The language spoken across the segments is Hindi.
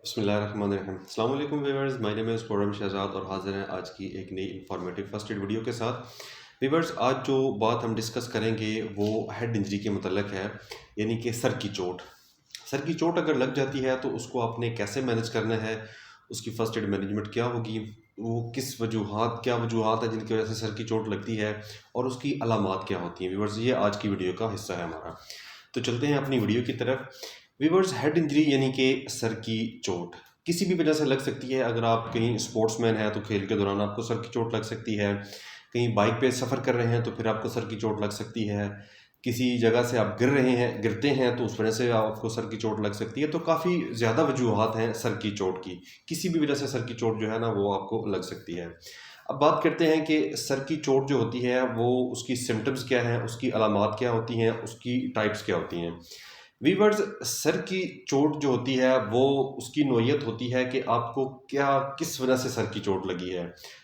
बिस्मिल्लाहिर्रहमानिर्रहीम। अस्सलाम वालेकुम viewers, my name is Khurram Shahzad और हाज़िर हैं आज की एक नई इंफॉर्मेटिव फर्स्ट एड वीडियो के साथ। व्यूअर्स, आज जो बात हम डिस्कस करेंगे वो हेड इंजरी के मतलब है, यानी कि सर की चोट। सर की चोट अगर लग जाती है तो उसको आपने कैसे मैनेज करना है, उसकी फर्स्ट एड मैनेजमेंट क्या होगी, वो क्या वजूहात है जिनकी वजह से सर की चोट लगती है और उसकी अलामात क्या होती हैं। व्यूअर्स, ये आज की वीडियो का हिस्सा है हमारा। तो चलते हैं अपनी वीडियो की तरफ। वीवर्स, हेड इंजरी यानी कि सर की चोट किसी भी वजह से लग सकती है। अगर आप कहीं स्पोर्ट्समैन है तो खेल के दौरान आपको सर की चोट लग सकती है। कहीं बाइक पे सफ़र कर रहे हैं तो फिर आपको सर की चोट लग सकती है। किसी जगह से आप गिरते हैं तो उस वजह से आपको सर की चोट लग सकती है। तो काफ़ी ज़्यादा वजूहात हैं सर की चोट की। किसी भी वजह से सर की चोट जो है ना वो आपको लग सकती है। अब बात करते हैं कि सर की चोट जो होती है वो उसकी सिम्टम्स क्या हैं, उसकी अलामात क्या होती हैं, उसकी टाइप्स क्या होती हैं। वीवर्स, सर की चोट जो होती है वो उसकी नोयत होती है कि आपको किस वजह से सर की चोट लगी है।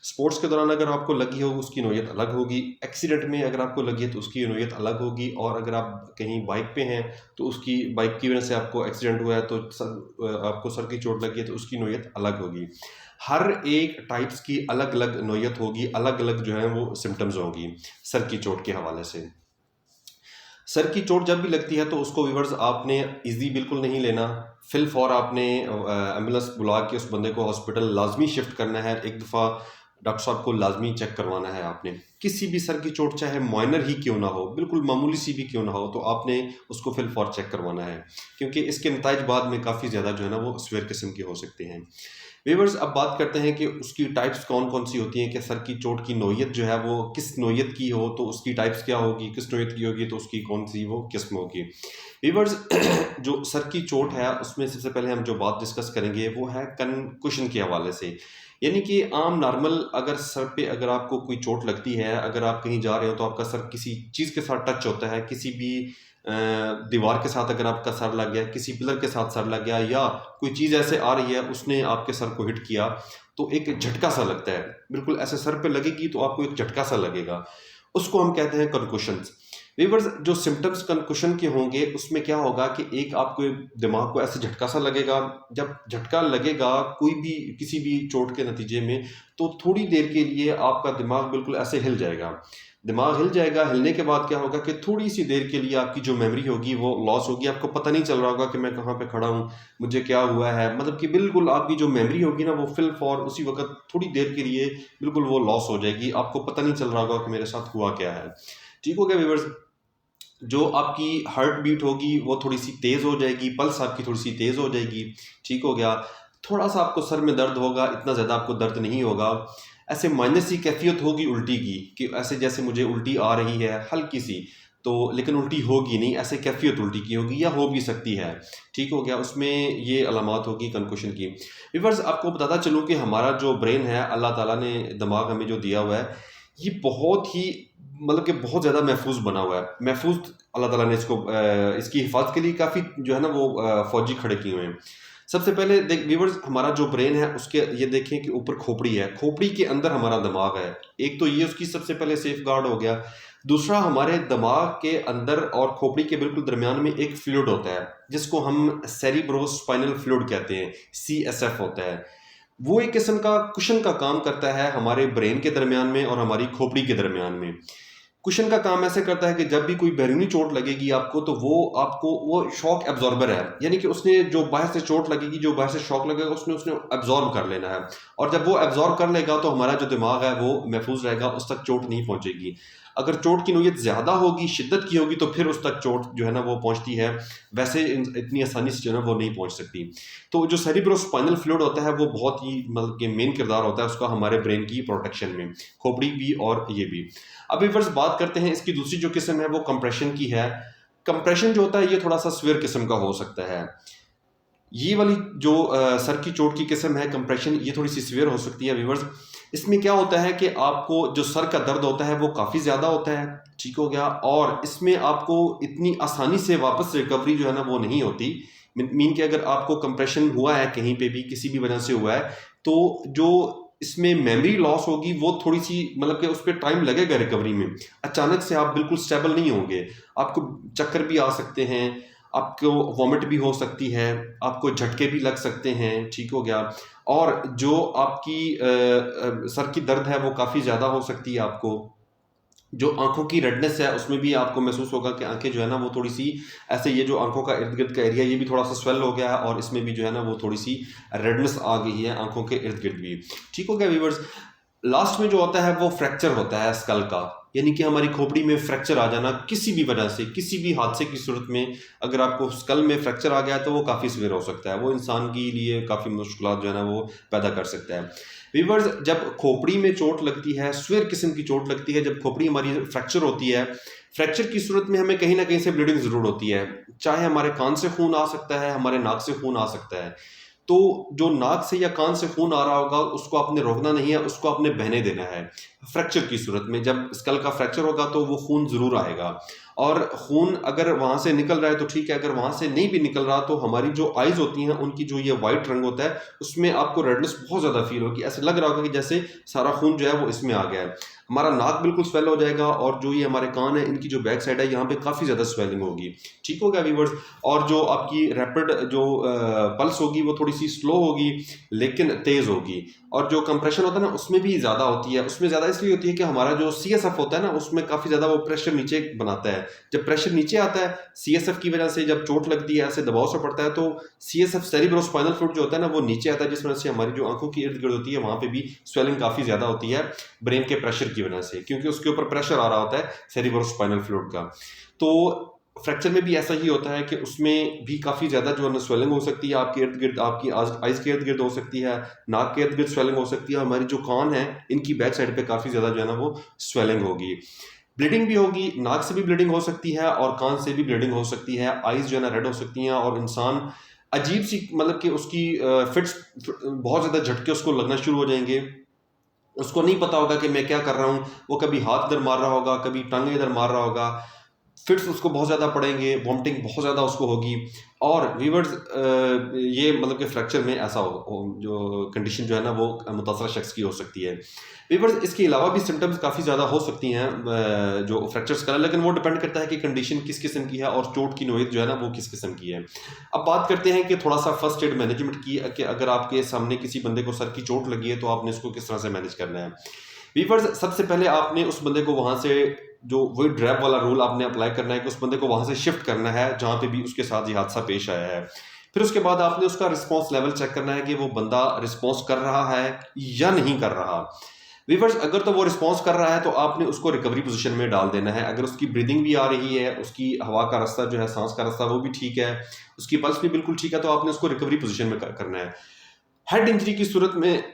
स्पोर्ट्स के दौरान अगर आपको लगी हो उसकी नोयत अलग होगी, एक्सीडेंट में अगर आपको लगी है तो उसकी नोयत अलग होगी, और अगर आप कहीं बाइक पे हैं तो उसकी बाइक की वजह से आपको एक्सीडेंट हुआ है तो आपको सर की चोट लगी है तो उसकी नोयत अलग होगी। हर एक टाइप्स की अलग अलग नोयत होगी, अलग अलग जो है वो सिम्टम्स होंगी सर की चोट के हवाले से। सर की चोट जब भी लगती है तो उसको व्यूअर्स आपने इजी बिल्कुल नहीं लेना। फिल फॉर आपने एम्बुलेंस बुला के उस बंदे को हॉस्पिटल लाजमी शिफ्ट करना है। एक दफ़ा डॉक्टर साहब को लाजमी चेक करवाना है आपने। किसी भी सर की चोट चाहे माइनर ही क्यों ना हो, बिल्कुल मामूली सी भी क्यों ना हो, तो आपने उसको फिल फॉर चेक करवाना है, क्योंकि इसके नताइज बाद में काफ़ी ज़्यादा जो है ना वो सीवियर किस्म के हो सकते हैं। व्यूअर्स, अब बात करते हैं कि उसकी टाइप्स कौन कौन सी होती हैं, कि सर की चोट की नोयत जो है वो किस नोयत की हो तो उसकी टाइप्स क्या होगी, किस नोयत की होगी तो उसकी कौन सी वो किस्म होगी। व्यूअर्स, जो सर की चोट है उसमें सबसे पहले हम जो बात डिस्कस करेंगे वो है कंकुशन के हवाले से। यानी कि आम नॉर्मल अगर सर पे अगर आपको कोई चोट लगती है, अगर आप कहीं जा रहे हो तो आपका सर किसी चीज़ के साथ टच होता है, किसी भी दीवार के साथ अगर आपका सर लग गया, किसी पिलर के साथ सर लग गया, या कोई चीज़ ऐसे आ रही है उसने आपके सर को हिट किया, तो एक झटका सा लगता है। बिल्कुल ऐसे सर पे लगेगी तो आपको एक झटका सा लगेगा, उसको हम कहते हैं कंकुशंस। वीवर्स, जो सिम्टम्स कंकुशन के होंगे उसमें क्या होगा कि एक आपको दिमाग को ऐसे झटका सा लगेगा। जब झटका लगेगा कोई भी किसी भी चोट के नतीजे में, तो थोड़ी देर के लिए आपका दिमाग बिल्कुल ऐसे हिल जाएगा। दिमाग हिल जाएगा, हिलने के बाद क्या होगा कि थोड़ी सी देर के लिए आपकी जो मेमोरी होगी वो लॉस होगी। आपको पता नहीं चल रहा होगा कि मैं कहाँ पे खड़ा हूँ, मुझे क्या हुआ है। मतलब कि बिल्कुल आपकी जो मेमोरी होगी ना वो फिल फॉर उसी वक्त थोड़ी देर के लिए बिल्कुल वो लॉस हो जाएगी। आपको पता नहीं चल रहा होगा कि मेरे साथ हुआ क्या है। ठीक हो गया व्यूअर्स। जो आपकी हार्ट बीट होगी वो थोड़ी सी तेज़ हो जाएगी, पल्स आपकी थोड़ी सी तेज़ हो जाएगी। ठीक हो गया। थोड़ा सा आपको सर में दर्द होगा, इतना ज़्यादा आपको दर्द नहीं होगा। ऐसे माइनर सी कैफियत होगी उल्टी की, कि ऐसे जैसे मुझे उल्टी आ रही है हल्की सी, तो लेकिन उल्टी होगी नहीं, ऐसे कैफियत उल्टी की होगी या हो भी सकती है। ठीक हो गया। उसमें ये अलामात होगी कंकुशन की। व्यूअर्स, आपको बताता चलूँ कि हमारा जो ब्रेन है, अल्लाह ताला ने दिमाग हमें जो दिया हुआ है, ये बहुत ही मतलब कि बहुत ज़्यादा महफूज बना हुआ है। महफूज अल्लाह ताला ने इसको इसकी हिफाजत के लिए काफ़ी जो है ना वो फौजी खड़े किए हुए हैं। सबसे पहले देख व्यूअर्स, हमारा जो ब्रेन है उसके ये देखें कि ऊपर खोपड़ी है, खोपड़ी के अंदर हमारा दिमाग है। एक तो ये उसकी सबसे पहले सेफ गार्ड हो गया। दूसरा, हमारे दिमाग के अंदर और खोपड़ी के बिल्कुल दरमियान में एक फ्लूइड होता है जिसको हम सेरिब्रो स्पाइनल फ्लूइड कहते हैं, CSF होता है। वो एक किस्म का कुशन का काम करता है हमारे ब्रेन के दरमियान में और हमारी खोपड़ी के दरमियान में। कुशन का काम ऐसे करता है कि जब भी कोई बैरूनी चोट लगेगी आपको, तो वो शॉक एब्जॉर्बर है। यानी कि उसने जो बाहर से चोट लगेगी, जो बाहर से शॉक लगेगा, उसने उसने एब्जॉर्ब कर लेना है। और जब वो एब्जॉर्ब कर लेगा तो हमारा जो दिमाग है वो महफूज रहेगा, उस तक चोट नहीं पहुंचेगी। अगर चोट की नोयत ज़्यादा होगी, शिद्दत की होगी, तो फिर उस तक चोट जो है ना वो पहुंचती है। वैसे इतनी आसानी से जो है ना वो नहीं पहुंच सकती। तो जो सेरिब्रोस्पाइनल फ्लूइड होता है वो बहुत ही मतलब कि मेन किरदार होता है उसका हमारे ब्रेन की प्रोटेक्शन में, खोपड़ी भी और ये भी। अब व्यूअर्स, बात करते हैं इसकी दूसरी जो किस्म है वो कंप्रेशन की है। कंप्रेशन जो होता है ये थोड़ा सा सीवियर किस्म का हो सकता है। ये वाली जो सर की चोट की किस्म है कंप्रेशन, ये थोड़ी सी सीवियर हो सकती है व्यूअर्स। इसमें क्या होता है कि आपको जो सर का दर्द होता है वो काफ़ी ज़्यादा होता है। ठीक हो गया। और इसमें आपको इतनी आसानी से वापस रिकवरी जो है ना वो नहीं होती। मीन कि अगर आपको कंप्रेशन हुआ है कहीं पे भी किसी भी वजह से हुआ है, तो जो इसमें मेमोरी लॉस होगी वो थोड़ी सी मतलब कि उस पर टाइम लगेगा रिकवरी में। अचानक से आप बिल्कुल स्टेबल नहीं होंगे, आपको चक्कर भी आ सकते हैं, आपको वॉमिट भी हो सकती है, आपको झटके भी लग सकते हैं, ठीक हो गया। और जो आपकी सर की दर्द है वो काफ़ी ज़्यादा हो सकती है आपको। जो आंखों की रेडनेस है उसमें भी आपको महसूस होगा कि आंखें जो है ना वो थोड़ी सी ऐसे, ये जो आंखों का इर्द गिर्द का एरिया ये भी थोड़ा सा स्वेल हो गया है और इसमें भी जो है ना वो थोड़ी सी रेडनेस आ गई है आंखों के इर्द गिर्द भी, ठीक हो गया व्यूवर्स। लास्ट में जो होता है वो फ्रैक्चर होता है स्कल का, यानी कि हमारी खोपड़ी में फ्रैक्चर आ जाना किसी भी वजह से, किसी भी हादसे की सूरत में अगर आपको स्कल में फ्रैक्चर आ गया तो वो काफ़ी सीवियर हो सकता है, वो इंसान के लिए काफ़ी मुश्किलात जो है ना वो पैदा कर सकता है। वीवर्स, जब खोपड़ी में चोट लगती है, सीवियर किस्म की चोट लगती है, जब खोपड़ी हमारी फ्रैक्चर होती है, फ्रैक्चर की सूरत में हमें कहीं ना कहीं से ब्लीडिंग जरूर होती है। चाहे हमारे कान से खून आ सकता है, हमारे नाक से खून आ सकता है। तो जो नाक से या कान से खून आ रहा होगा उसको आपने रोकना नहीं है, उसको आपने बहने देना है। फ्रैक्चर की सूरत में जब स्कल का फ्रैक्चर होगा तो वो खून जरूर आएगा, और खून अगर वहां से निकल रहा है तो ठीक है, अगर वहां से नहीं भी निकल रहा तो हमारी जो आईज होती हैं उनकी जो ये वाइट रंग होता है उसमें आपको रेडनेस बहुत ज्यादा फील होगी, ऐसे लग रहा होगा कि जैसे सारा खून जो है वो इसमें आ गया है। हमारा नाक बिल्कुल स्वेल हो जाएगा, और जो ये हमारे कान है इनकी जो बैक साइड है यहाँ पे काफी ज्यादा स्वेलिंग होगी, ठीक हो गया व्यूअर्स। और जो आपकी रैपिड जो पल्स होगी वो थोड़ी सी स्लो होगी लेकिन तेज होगी, और जो कंप्रेशन होता है ना उसमें भी ज्यादा होती है। उसमें ज्यादा इसलिए होती है कि हमारा जो सीएसएफ होता है ना उसमें काफी ज्यादा वो प्रेशर नीचे बनाता है। जब प्रेशर नीचे आता है सीएसएफ की वजह से, जब चोट लगती है ऐसे दबाव से पड़ता है तो सीएसएफ सेरिब्रोस्पाइनल फ्लूइड जो होता है ना वो नीचे आता है, जिस वजह से हमारी जो आंखों की इर्द गिर्द होती है वहां पे भी स्वेलिंग काफी ज्यादा होती है ब्रेन के प्रेशर की वजह से, क्योंकि उसके ऊपर प्रेशर आ रहा होता है सेरिब्रोस्पाइनल फ्लूइड का। तो फ्रैक्चर में भी ऐसा ही होता है कि उसमें भी काफी ज्यादा जो है स्वेलिंग हो सकती है आपके इर्द गिर्द, आपकी आइज के इर्द गिर्द हो सकती है, नाक के इर्द गिर्द स्वेलिंग हो सकती है, हमारी जो कान है इनकी बैक साइड पे काफी ज्यादा जो है ना वो स्वेलिंग होगी। ब्लीडिंग भी होगी, नाक से भी ब्लीडिंग हो सकती है और कान से भी ब्लीडिंग हो सकती है, आइज जो है ना रेड हो सकती हैं, और इंसान अजीब सी मतलब कि उसकी फिट्स बहुत ज्यादा झटके उसको लगना शुरू हो जाएंगे। उसको नहीं पता होगा कि मैं क्या कर रहा हूँ, वो कभी हाथ इधर मार रहा होगा, कभी टांगे इधर मार रहा होगा, फिट्स उसको बहुत ज़्यादा पड़ेंगे, वॉमिटिंग बहुत ज़्यादा उसको होगी। और वीवर्स, ये मतलब कि फ्रैक्चर में ऐसा जो कंडीशन जो है ना वो मुतासरा शख्स की हो सकती है। वीवर्स, इसके अलावा भी सिम्टम्स काफ़ी ज़्यादा हो सकती हैं जो फ्रैक्चर्स का, लेकिन वो डिपेंड करता है कि कंडीशन किस किस्म की है और चोट की नोयत जो है ना वो किस किस्म की है। अब बात करते हैं कि थोड़ा सा फर्स्ट एड मैनेजमेंट की, कि अगर आपके सामने किसी बंदे को सर की चोट लगी है तो आपने इसको किस तरह से मैनेज करना है। वीवर्स, सबसे पहले आपने उस बंदे को वहां से जो वही ड्रैप वाला रूल आपने अप्लाई करना है कि उस बंदे को वहां से शिफ्ट करना है जहां पे भी उसके साथ ये हादसा पेश आया है। फिर उसके बाद आपने उसका रिस्पॉन्स लेवल चेक करना है कि वो बंदा रिस्पॉन्स कर रहा है या नहीं कर रहा। वीवर्स, अगर तो वो रिस्पॉन्स कर रहा है तो आपने उसको रिकवरी पोजीशन में डाल देना है। अगर उसकी ब्रीदिंग भी आ रही है, उसकी हवा का रास्ता जो है, सांस का रास्ता वो भी ठीक है, उसकी पल्स भी बिल्कुल ठीक है, तो आपने उसको रिकवरी पोजीशन में करना है। हेड इंजरी की सूरत में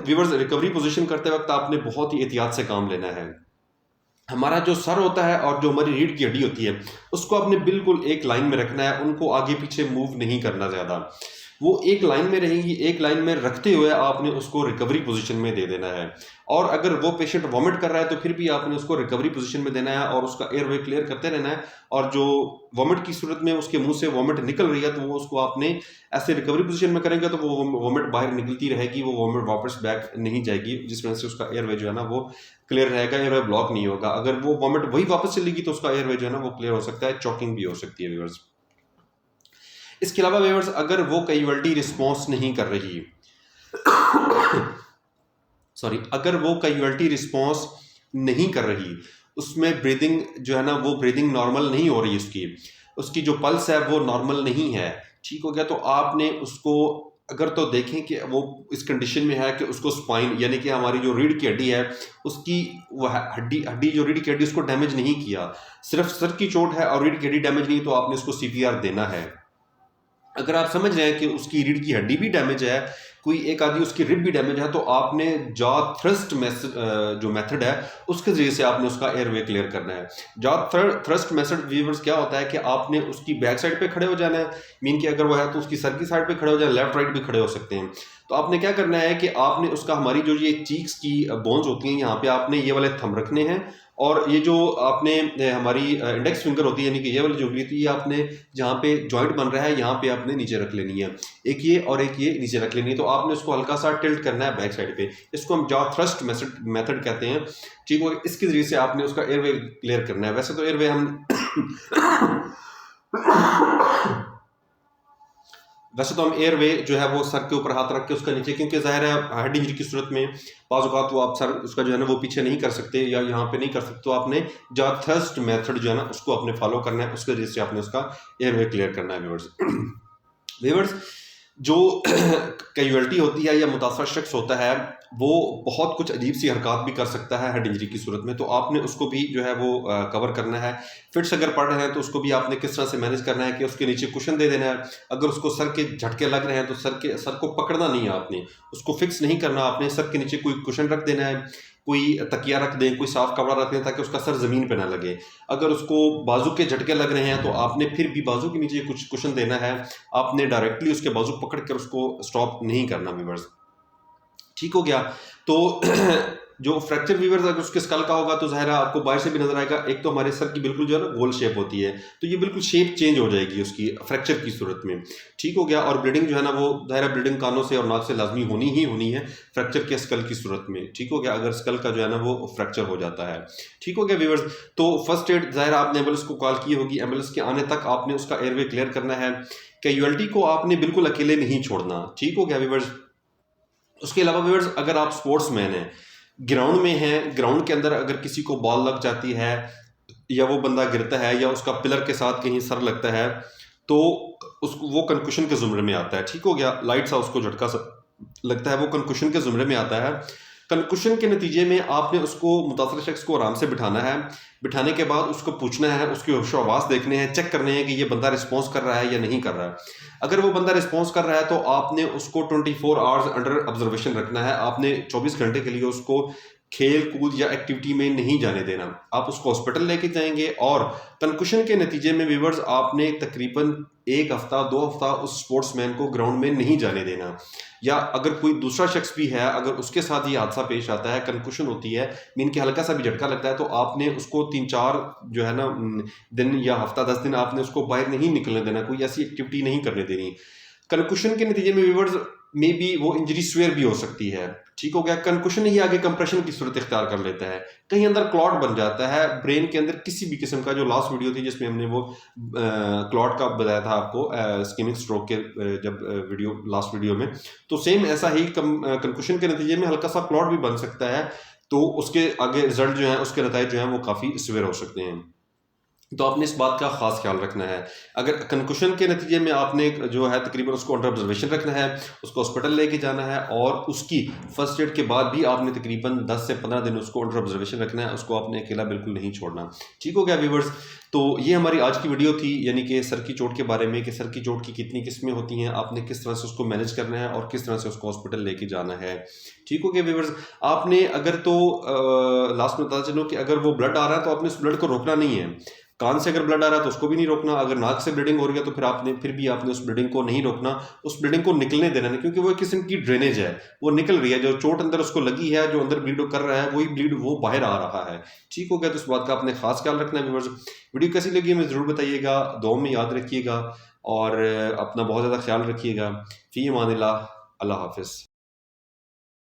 वीवर्स, रिकवरी पोजीशन करते वक्त आपने बहुत ही एहतियात से काम लेना है। हमारा जो सर होता है और जो हमारी रीढ़ की हड्डी होती है उसको आपने बिल्कुल एक लाइन में रखना है, उनको आगे पीछे मूव नहीं करना ज़्यादा, वो एक लाइन में रहेंगी। एक लाइन में रखते हुए आपने उसको रिकवरी पोजीशन में दे देना है। और अगर वो पेशेंट वॉमिट कर रहा है तो फिर भी आपने उसको रिकवरी पोजीशन में देना है और उसका एयरवे क्लियर करते रहना है। और जो वॉमिट की सूरत में उसके मुंह से वॉमिट निकल रही है तो वो उसको आपने ऐसे रिकवरी पोजीशन में करेंगे तो वो वॉमिट बाहर निकलती रहेगी, वो वॉमिट वापस बैक नहीं जाएगी, जिस वजह से उसका एयरवे जो है ना वो क्लियर रहेगा, एयरवे ब्लॉक नहीं होगा। अगर वो वॉमिट वही वापस चलेगी तो उसका एयरवे जो है ना वो क्लियर हो सकता है, चॉकिंग भी हो सकती है व्यूअर्स। इसके अलावा व्यूअर्स, अगर वो कैजुअलिटी रिस्पॉन्स नहीं कर रही सॉरी, अगर वो कैजुअलिटी रिस्पॉन्स नहीं कर रही, उसमें ब्रीदिंग जो है ना वो ब्रीदिंग नॉर्मल नहीं हो रही, उसकी जो पल्स है वो नॉर्मल नहीं है, ठीक हो गया, तो आपने उसको अगर तो देखें कि वो इस कंडीशन में है कि उसको स्पाइन यानी कि हमारी जो रीढ़ की हड्डी है उसकी वह हड्डी जो रीढ़ की हड्डी उसको डैमेज नहीं किया, सिर्फ सर की चोट है और रीढ़ की हड्डी डैमेज नहीं, तो आपने उसको सीपीआर देना है। अगर आप समझ रहे हैं कि उसकी रीढ़ की हड्डी भी डैमेज है, कोई एक आदि उसकी रिब भी डैमेज है, तो आपने जॉ थ्रस्ट जो मेथड है उसके जरिए से आपने उसका एयरवे क्लियर करना है। जॉ थ्रस्ट मेथड व्यूअर्स क्या होता है कि आपने उसकी बैक साइड पे खड़े हो जाना है, मीन कि अगर वो है तो उसकी सर की साइड पे खड़े हो जाए, लेफ्ट राइट भी खड़े हो सकते हैं। तो आपने क्या करना है कि आपने उसका हमारी जो ये चीक्स की बोन्स होती हैं यहाँ पे आपने ये वाले थंब रखने हैं, और ये जो आपने हमारी इंडेक्स फिंगर होती है यानी कि ये वाली जो उंगली थी ये आपने जहाँ पे जॉइंट बन रहा है यहाँ पे आपने नीचे रख लेनी है, एक ये और एक ये नीचे रख लेनी है। तो आपने उसको हल्का सा टिल्ट करना है बैक साइड पे, इसको हम जॉ थ्रस्ट मेथड कहते हैं, ठीक है। इसके जरिए से आपने उसका एयरवे क्लियर करना है। वैसे तो एयरवे हम वैसे तो हम एयरवे जो है वो सर के ऊपर हाथ रख के उसका नीचे, क्योंकि ज़ाहिर है हेड इंजरी की सूरत में बाज़ औक़ात वो आप सर उसका जो है ना वो पीछे नहीं कर सकते या यहाँ पे नहीं कर सकते, तो आपने जो थर्स्ट मेथड जो है ना उसको आपने फॉलो करना है, उसके वजह से आपने उसका एयरवे क्लियर करना है व्यूअर्स। व्यूअर्स, जो कैजुअलिटी होती है या मुतासर शख्स होता है वो बहुत कुछ अजीब सी हरकत भी कर सकता है हेड इंजरी की सूरत में, तो आपने उसको भी जो है वो कवर करना है। फिट्स अगर पड़ रहे हैं तो उसको भी आपने किस तरह से मैनेज करना है कि उसके नीचे कुशन दे देना है। अगर उसको सर के झटके लग रहे हैं तो सर को पकड़ना नहीं है आपने, उसको फिक्स नहीं करना, आपने सर के नीचे कोई कुशन रख देना है, कोई तकिया रख दें, कोई साफ कपड़ा रख दें ताकि उसका सर ज़मीन पे ना लगे। अगर उसको बाजू के झटके लग रहे हैं तो आपने फिर भी बाजू के नीचे कुछ कुशन देना है, आपने डायरेक्टली उसके बाजू पकड़ कर उसको स्टॉप नहीं करना व्यूअर्स। ठीक हो गया। तो जो फ्रैक्चर वीवर्स अगर उसके स्कल का होगा तो ज़ाहिर है आपको बाहर से भी नजर आएगा, एक तो हमारे सर की बिल्कुल जो है ना गोल शेप होती है, तो ये बिल्कुल शेप चेंज हो जाएगी उसकी फ्रैक्चर की सूरत में। ठीक हो गया। और ब्लीडिंग जो है ना वो ज़ाहिर है ब्लीडिंग कानों से और नाक से लाजमी होनी ही होनी है फ्रैक्चर के स्कल की सूरत में। ठीक हो गया, अगर स्कल का जो है ना वो फ्रैक्चर हो जाता है। ठीक हो गया व्यूवर्स। तो फर्स्ट एड ज़ाहिर आपने एम्बुलेंस को कॉल की होगी, एम्बुलेंस के आने तक आपने उसका एयरवे क्लियर करना है। कैजुअलिटी को आपने बिल्कुल अकेले नहीं छोड़ना। ठीक हो गया व्यूवर्स। उसके अलावा व्यूअर्स, अगर आप स्पोर्ट्समैन हैं, ग्राउंड में हैं, ग्राउंड के अंदर अगर किसी को बॉल लग जाती है या वो बंदा गिरता है या उसका पिलर के साथ कहीं सर लगता है तो उसको वो कंकुशन के ज़ुमरे में आता है। ठीक हो गया, लाइट सा उसको झटका सा लगता है, वो कंकुशन के ज़ुमरे में आता है। कंकुशन के नतीजे में आपने उसको मुतासर शख्स को आराम से बिठाना है। बिठाने के बाद उसको पूछना है, उसके होशो-हवास देखने हैं, चेक करने हैं कि ये बंदा रिस्पॉन्स कर रहा है या नहीं कर रहा है। अगर वो बंदा रिस्पॉन्स कर रहा है तो आपने उसको 24 आवर्स अंडर ऑब्जर्वेशन रखना है। आपने 24 घंटे के लिए उसको खेल कूद या एक्टिविटी में नहीं जाने देना। आप उसको हॉस्पिटल लेके जाएंगे और कंकुशन के नतीजे में व्यूवर्स आपने तकरीबन 1 हफ्ता 2 हफ्ता उस स्पोर्ट्समैन को ग्राउंड में नहीं जाने देना। या अगर कोई दूसरा शख्स भी है, अगर उसके साथ ये हादसा पेश आता है, कंकुशन होती है, मीन के हल्का सा भी झटका लगता है, तो आपने उसको 3-4 जो है ना दिन या हफ्ता 10 दिन आपने उसको बाहर नहीं निकलने देना, कोई ऐसी एक्टिविटी नहीं करने देनी। कंकुशन के नतीजे में व्यूवर्स मे बी वो इंजरी स्वेयर भी हो सकती है। ठीक हो गया। कंकुशन ही आगे कंप्रेशन की सूरत इख्तियार कर लेता है, कहीं अंदर क्लॉट बन जाता है ब्रेन के अंदर किसी भी किस्म का। जो लास्ट वीडियो थी जिसमें हमने वो क्लॉट का बताया था आपको स्किमिक स्ट्रोक के जब वीडियो लास्ट वीडियो में, तो सेम ऐसा ही कंकुशन के नतीजे में हल्का सा क्लॉट भी बन सकता है, तो उसके आगे रिजल्ट जो है उसके नतीजे जो है वो काफ़ी स्वेयर हो सकते हैं। तो आपने इस बात का खास ख्याल रखना है। अगर कंकुशन के नतीजे में आपने जो है तकरीबन उसको अंडर ऑब्जर्वेशन रखना है, उसको हॉस्पिटल लेके जाना है और उसकी फर्स्ट एड के बाद भी आपने तकरीबन 10 से 15 दिन उसको अंडर ऑब्जर्वेशन रखना है, उसको आपने अकेला बिल्कुल नहीं छोड़ना। ठीक हो गया व्यूवर्स। तो ये हमारी आज की वीडियो थी, यानी कि सर की चोट के बारे में, कि सर की चोट की कितनी किस्में होती हैं, आपने किस तरह से उसको मैनेज करना है और किस तरह से उसको हॉस्पिटल लेके जाना है। ठीक हो गया व्यूवर्स। आपने अगर तो लास्ट में बता चलो कि अगर वो ब्लड आ रहा है तो आपने उस ब्लड को रोकना नहीं है। कान से अगर ब्लड आ रहा है तो उसको भी नहीं रोकना। अगर नाक से ब्लीडिंग हो रही है तो फिर भी आपने उस ब्लीडिंग को नहीं रोकना, उस ब्लीडिंग को निकलने देना नहीं, क्योंकि वो एक किस्म की ड्रेनेज है, वो निकल रही है। जो चोट अंदर उसको लगी है, जो अंदर ब्लीड कर रहा है, वही ब्लीड वो बाहर आ रहा है। ठीक हो गया। तो इस बात का आपने खास ख्याल रखना है व्यूअर्स। वीडियो कैसी लगी हमें ज़रूर बताइएगा, दुआ में याद रखिएगा और अपना बहुत ज़्यादा ख्याल रखिएगा। फ़ी अमानिल्लाह, अल्लाह हाफ़िज़।